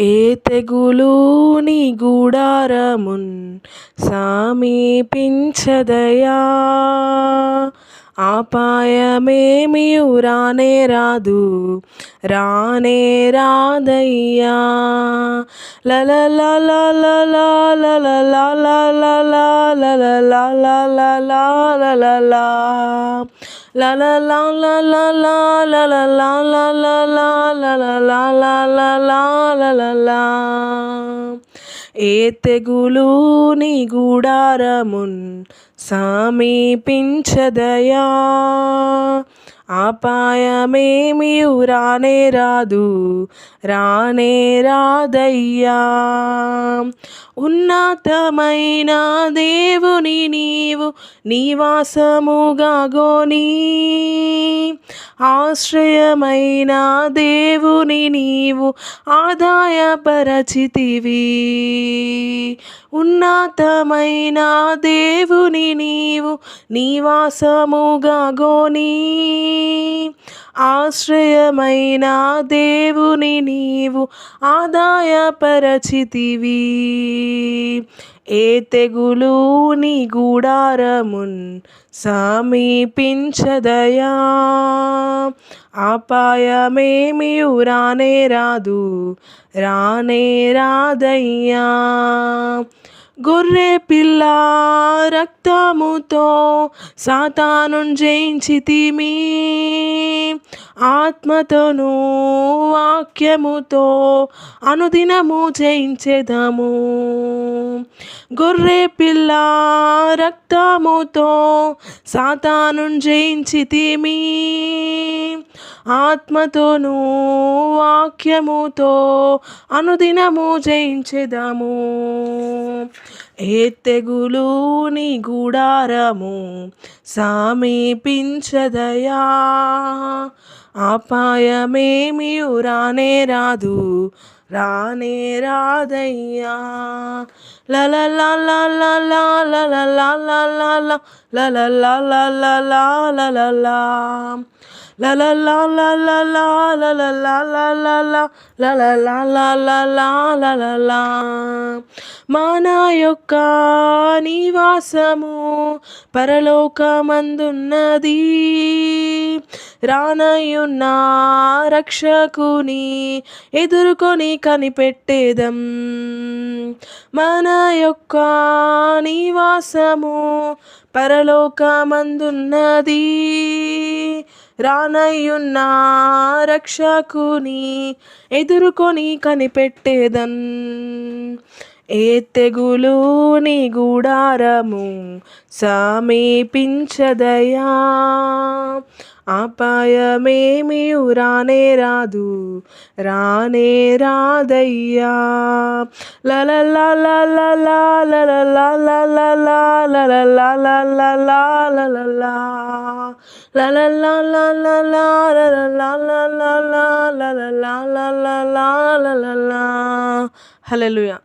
ఏ తెగులు నీ గూడారమున్ సమీపించదయా, అపాయమేమియు రానే రాదు, రానే రాదయ్యా. ఏ తెగులు నీ గూడారమున్ సమీపించదయా, అపాయమేమియు రానే రాదు, రానే రాదయ్యా. ఉన్నతమైన దేవుని నీవు నివాసముగా గోని, ఆశ్రయమైన దేవుని నీవు ఆదాయపరచితివి. ఉన్నతమైన దేవుని నీవు నివాసముగా గోని, ఆశ్రయమైన దేవుని నీవు ఆదాయపరచితివి. ఏ తెగులు నీ గూడారమున్ సమీపించదయా, అపాయమేమియు రానే రాదు, రానే రాదయ్యా. గొర్రె పిల్ల రక్తముతో సాతానున్ జయించితిమి, ఆత్మతోనూ వాక్యముతో అనుదినము జయించెదము. గొర్రె పిల్ల రక్తముతో సాతానున్ జయించితిమి, ఆత్మతోనూ వాక్యముతో అనుదినము జయించెదము. ఏ తెగులు నీ గూడారము సమీపించదయా, అపాయమేమియు రానే రాదు, రానే రాదయ్యా. మన యొక్క నివాసము పరలోకమందున్నది, రానయున్న రక్షకుని ఎదుర్కొని కనిపెట్టేదం. మన యొక్క నివాసము పరలోకమందున్నది, రానయున్న రక్షకుని ఎదుర్కొని కనిపెట్టేదన్. ఏ తెగులు నీ గూడారము సమీపించదయా, అపాయమేమియు రానే రాదు, రానే రాదయ్యా. హల్లెలూయా.